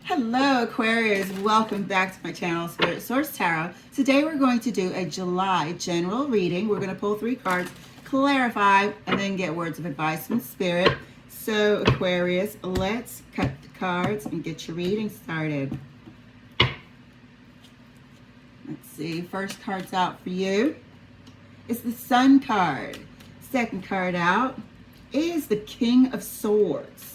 Hello Aquarius, welcome back to my channel, Spirit Source Tarot. Today we're going to do a July general reading. We're going to pull 3 cards, clarify, and then get words of advice from Spirit. So Aquarius, let's cut the cards and get your reading started. Let's see, first card's out for you. It's the Sun card. Second card out is the King of Swords.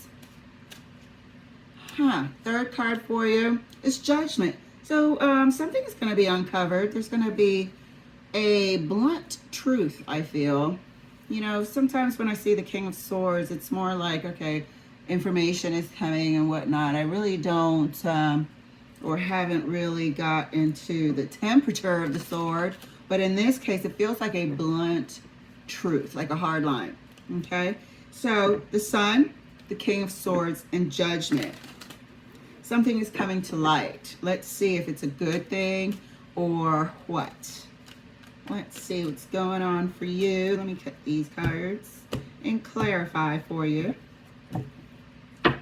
Third card for you is Judgment. So something is going to be uncovered. There's going to be a blunt truth, I feel. You know, sometimes when I see the King of Swords, it's more like, okay, information is coming and whatnot. I really don't or haven't really got into the temperature of the sword. But in this case, it feels like a blunt truth, like a hard line. Okay? So the Sun, the King of Swords, and Judgment. Something is coming to light. Let's see if it's a good thing or what. Let's see what's going on for you. Let me cut these cards and clarify for you. I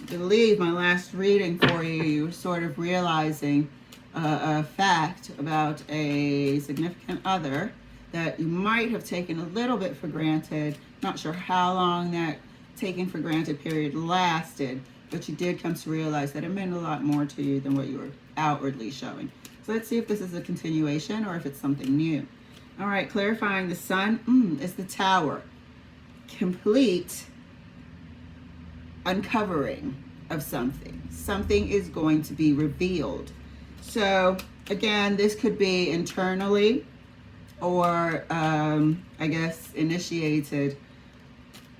believe my last reading for you, you were sort of realizing a fact about a significant other that you might have taken a little bit for granted. Not sure how long that taken for granted period lasted, but you did come to realize that it meant a lot more to you than what you were outwardly showing. So let's see if this is a continuation or if it's something new. All right, clarifying the Sun is the Tower. Complete uncovering of something. Something is going to be revealed. So again, this could be internally or I guess initiated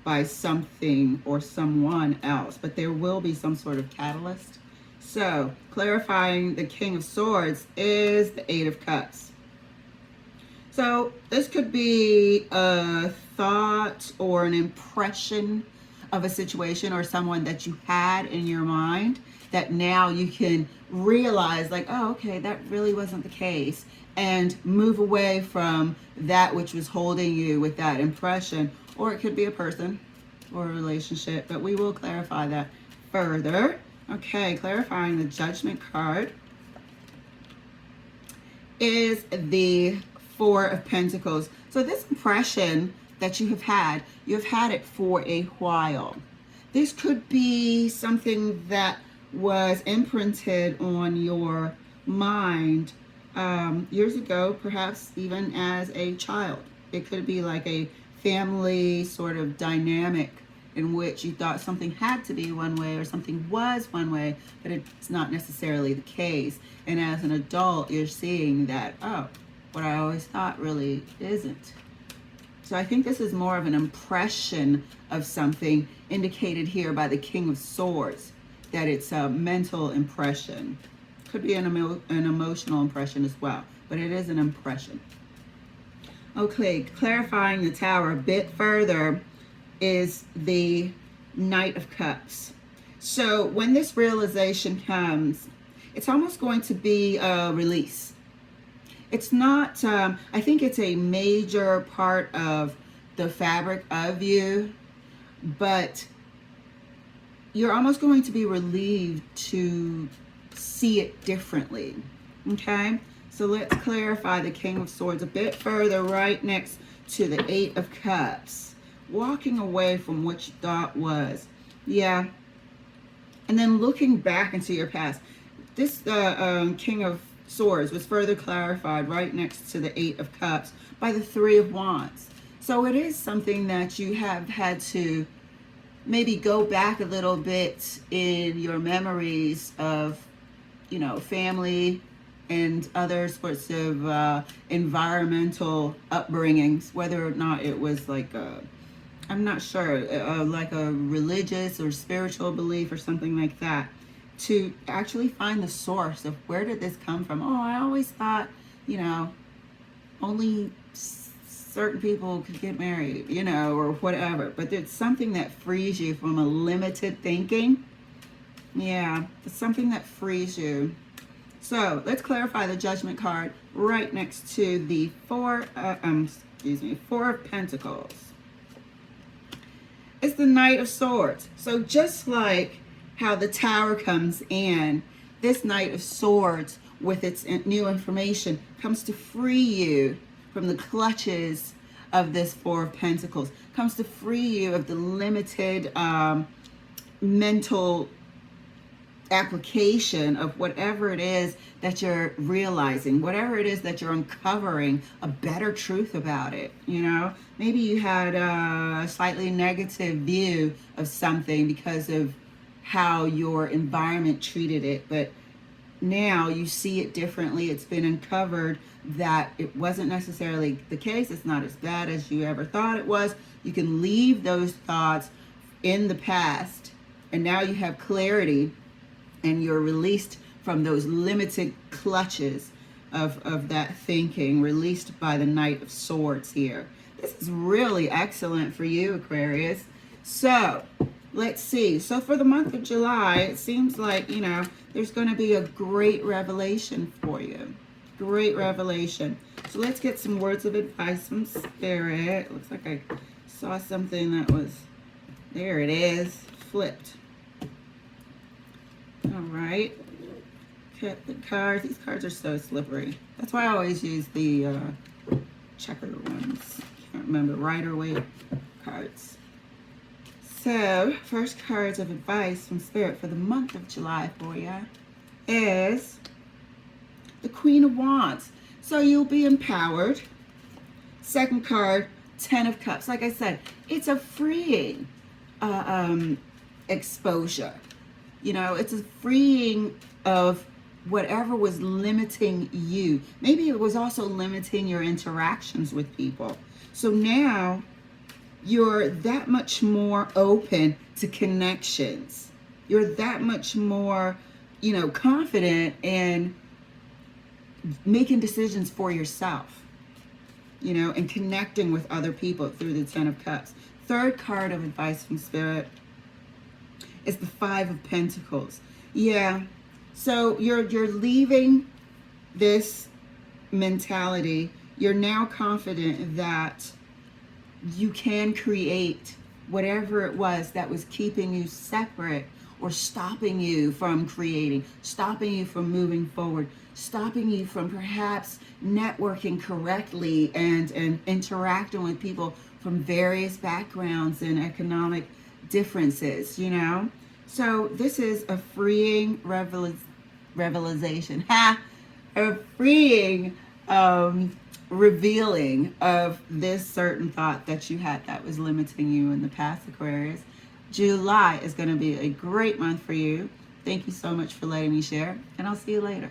by something or someone else, but there will be some sort of catalyst. So clarifying the King of Swords is the Eight of Cups. So this could be a thought or an impression of a situation or someone that you had in your mind that now you can realize like, oh, okay, that really wasn't the case, and move away from that which was holding you with that impression. Or it could be a person or a relationship, but we will clarify that further. Okay, clarifying the Judgment card is the Four of Pentacles. So this impression that you have had it for a while. This could be something that was imprinted on your mind years ago, perhaps even as a child. It could be like a family sort of dynamic in which you thought something had to be one way or something was one way, but it's not necessarily the case. And as an adult, you're seeing that, oh, what I always thought really isn't. So I think this is more of an impression of something indicated here by the King of Swords, that it's a mental impression. Could be an emotional impression as well, but it is an impression. Okay, clarifying the Tower a bit further is the Knight of Cups. So when this realization comes, it's almost going to be a release. It's not, I think it's a major part of the fabric of you, but you're almost going to be relieved to see it differently, okay? So let's clarify the King of Swords a bit further right next to the Eight of Cups. Walking away from what you thought was. Yeah. And then looking back into your past. This King of Swords was further clarified right next to the Eight of Cups by the Three of Wands. So it is something that you have had to maybe go back a little bit in your memories of, you know, family and other sorts of environmental upbringings, whether or not it was like a, I'm not sure, like a religious or spiritual belief or something like that, to actually find the source of where did this come from. Oh, I always thought, you know, only certain people could get married, you know, or whatever. But it's something that frees you from a limited thinking. Yeah, it's something that frees you. So let's clarify the Judgment card right next to the Four of Pentacles. It's the Knight of Swords. So just like how the Tower comes in. This Knight of Swords with its new information comes to free you from the clutches of this Four of Pentacles, comes to free you of the limited mental application of whatever it is that you're realizing, whatever it is that you're uncovering a better truth about it. You know, maybe you had a slightly negative view of something because of how your environment treated it, but now you see it differently. It's been uncovered that it wasn't necessarily the case. It's not as bad as you ever thought it was. You can leave those thoughts in the past, and now you have clarity, and you're released from those limited clutches of that thinking, released by the Knight of Swords here. This is really excellent for you, Aquarius. So let's see. So for the month of July, it seems like, you know, there's going to be a great revelation for you. Great revelation. So let's get some words of advice from Spirit. Looks like I saw something that was, there it is, flipped. All right. Get the cards. These cards are so slippery. That's why I always use the checker ones. Can't remember, Rider-Waite cards. So, first cards of advice from Spirit for the month of July for you is the Queen of Wands. So you'll be empowered. Second card, Ten of Cups. Like I said, it's a freeing exposure. You know, it's a freeing of whatever was limiting you. Maybe it was also limiting your interactions with people. So now you're that much more open to connections. You're that much more, you know, confident in making decisions for yourself, you know, and connecting with other people through the Ten of Cups. Third card of advice from Spirit is the Five of Pentacles. Yeah, so you're leaving this mentality. You're now confident that you can create whatever it was that was keeping you separate or stopping you from creating, stopping you from moving forward, stopping you from perhaps networking correctly and interacting with people from various backgrounds and economic differences, you know? So this is a freeing revelation, a freeing revealing of this certain thought that you had that was limiting you in the past, Aquarius. July is going to be a great month for you. Thank you so much for letting me share, and I'll see you later.